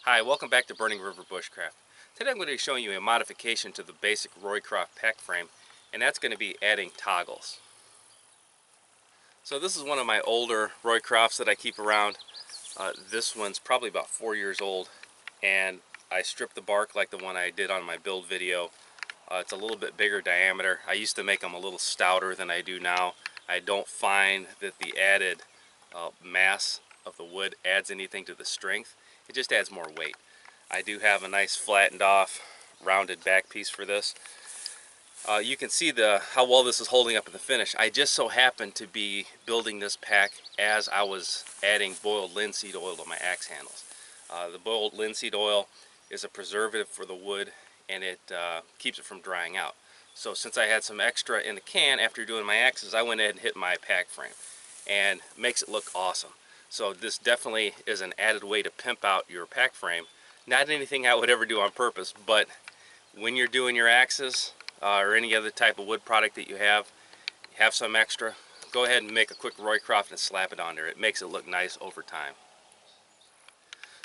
Hi, welcome back to Burning River Bushcraft. Today I'm going to be showing you a modification to the basic Roycroft pack frame, and that's going to be adding toggles. So this is one of my older Roycrofts that I keep around. This one's probably about 4 years old, and I stripped the bark like the one I did on my build video. It's a little bit bigger diameter. I used to make them a little stouter than I do now. I don't find that the added mass of the wood adds anything to the strength. It just adds more weight. I do have a nice flattened off rounded back piece for this. You can see how well this is holding up in the finish. I just so happened to be building this pack as I was adding boiled linseed oil to my axe handles. The boiled linseed oil is a preservative for the wood, and it keeps it from drying out. So since I had some extra in the can after doing my axes, I went ahead and hit my pack frame, and makes it look awesome. So this definitely is an added way to pimp out your pack frame. Not anything I would ever do on purpose, but when you're doing your axes or any other type of wood product that you have some extra, go ahead and make a quick Roycroft and slap it on there. It makes it look nice over time.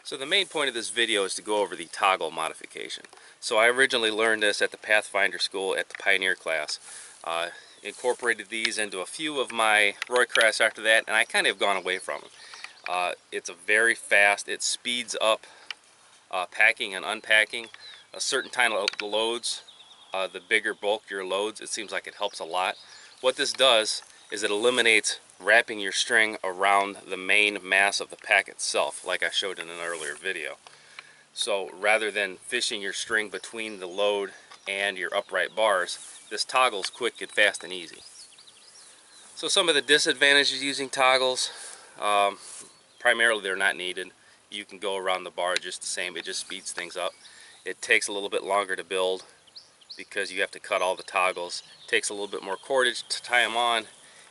So the main point of this video is to go over the toggle modification. So I originally learned this at the Pathfinder school at the Pioneer class. Incorporated these into a few of my Roycrafts after that, and I kind of have gone away from them. It's a very fast, it speeds up packing and unpacking. A certain time of loads, the bigger, bulkier loads, it seems like it helps a lot. What this does is it eliminates wrapping your string around the main mass of the pack itself, like I showed in an earlier video. So rather than fishing your string between the load and your upright bars, this toggles quick and fast and easy. So some of the disadvantages using toggles, primarily they're not needed. You can go around the bar just the same. It just speeds things up. It takes a little bit longer to build because you have to cut all the toggles. It takes a little bit more cordage to tie them on,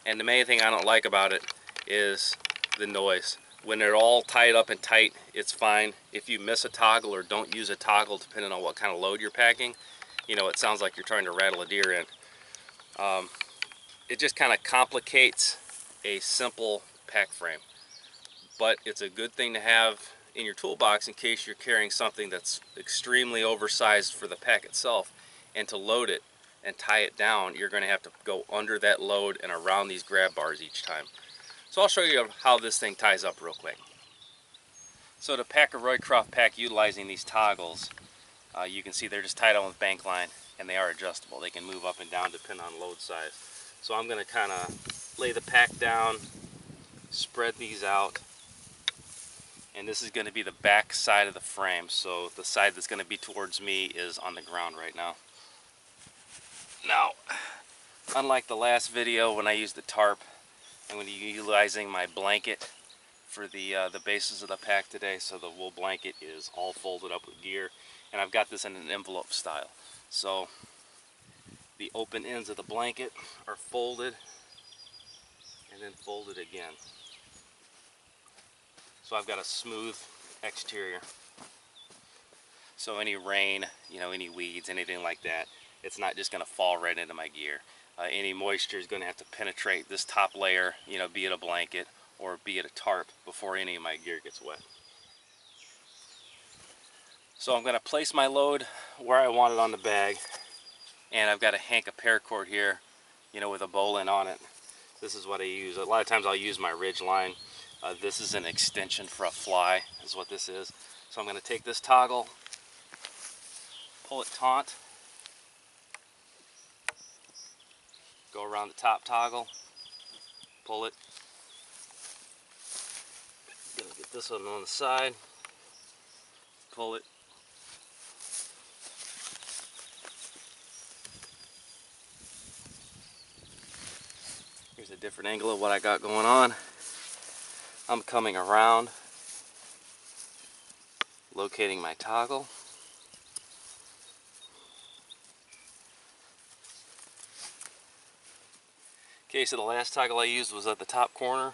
and the main thing I don't like about it is the noise. When they're all tied up and tight, it's fine. If you miss a toggle or don't use a toggle, depending on what kind of load you're packing, you know, it sounds like you're trying to rattle a deer in. It just kind of complicates a simple pack frame, but it's a good thing to have in your toolbox in case you're carrying something that's extremely oversized for the pack itself, and to load it and tie it down, you're going to have to go under that load and around these grab bars each time. So I'll show you how this thing ties up real quick. So to pack a Roycroft pack utilizing these toggles, you can see they're just tied on with bank line, and they are adjustable. They can move up and down depending on load size. So I'm going to kind of lay the pack down, spread these out, and this is going to be the back side of the frame. So the side that's going to be towards me is on the ground right now. Now, unlike the last video when I used the tarp, I'm going to be utilizing my blanket for the bases of the pack today. So the wool blanket is all folded up with gear, and I've got this in an envelope style. So the open ends of the blanket are folded and then folded again. So I've got a smooth exterior. So any rain, you know, any weeds, anything like that, it's not just going to fall right into my gear. Any moisture is going to have to penetrate this top layer, you know, be it a blanket or be it a tarp, before any of my gear gets wet. So I'm going to place my load where I want it on the bag, and I've got a hank of paracord here, you know, with a bowline on it. This is what I use. A lot of times I'll use my ridge line. This is an extension for a fly, is what this is. So I'm going to take this toggle, pull it taut, go around the top toggle, pull it. Gonna get this one on the side, pull it. Here's a different angle of what I got going on. I'm coming around, locating my toggle. Okay, so the last toggle I used was at the top corner,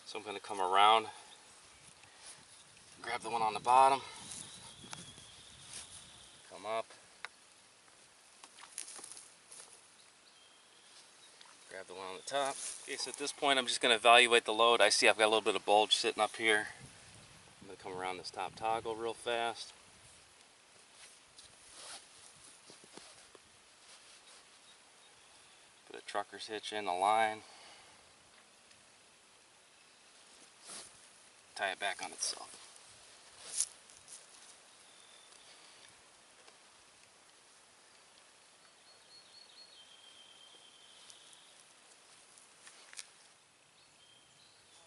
so I'm going to come around, grab the one on the bottom, come up, grab the one on the top. Okay, so at this point I'm just going to evaluate the load. I see I've got a little bit of bulge sitting up here. I'm going to come around this top toggle real fast. Put a trucker's hitch in the line. Tie it back on itself.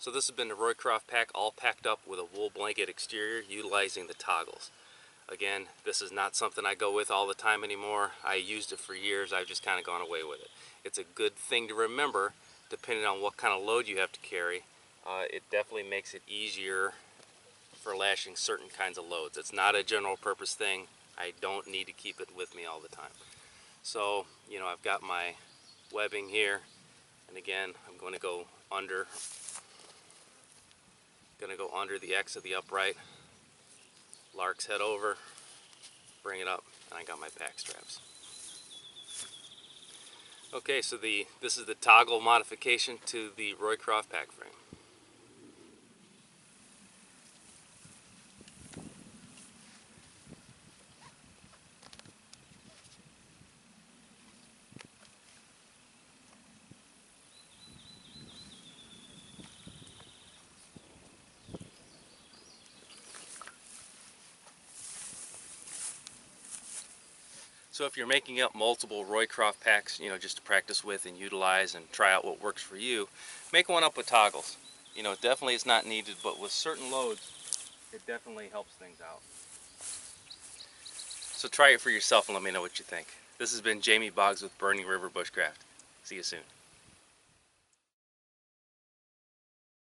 So this has been the Roycroft Pack, all packed up with a wool blanket exterior utilizing the toggles. Again, this is not something I go with all the time anymore. I used it for years. I've just kind of gone away with it. It's a good thing to remember depending on what kind of load you have to carry. It definitely makes it easier for lashing certain kinds of loads. It's not a general purpose thing. I don't need to keep it with me all the time. So, you know, I've got my webbing here, and again, I'm going to go under the X of the upright, Lark's head over, bring it up, and I got my pack straps. Okay, so this is the toggle modification to the Roycroft pack frame. So if you're making up multiple Roycroft packs, you know, just to practice with and utilize and try out what works for you, make one up with toggles. You know, definitely it's not needed, but with certain loads, it definitely helps things out. So try it for yourself and let me know what you think. This has been Jamie Boggs with Burning River Bushcraft. See you soon.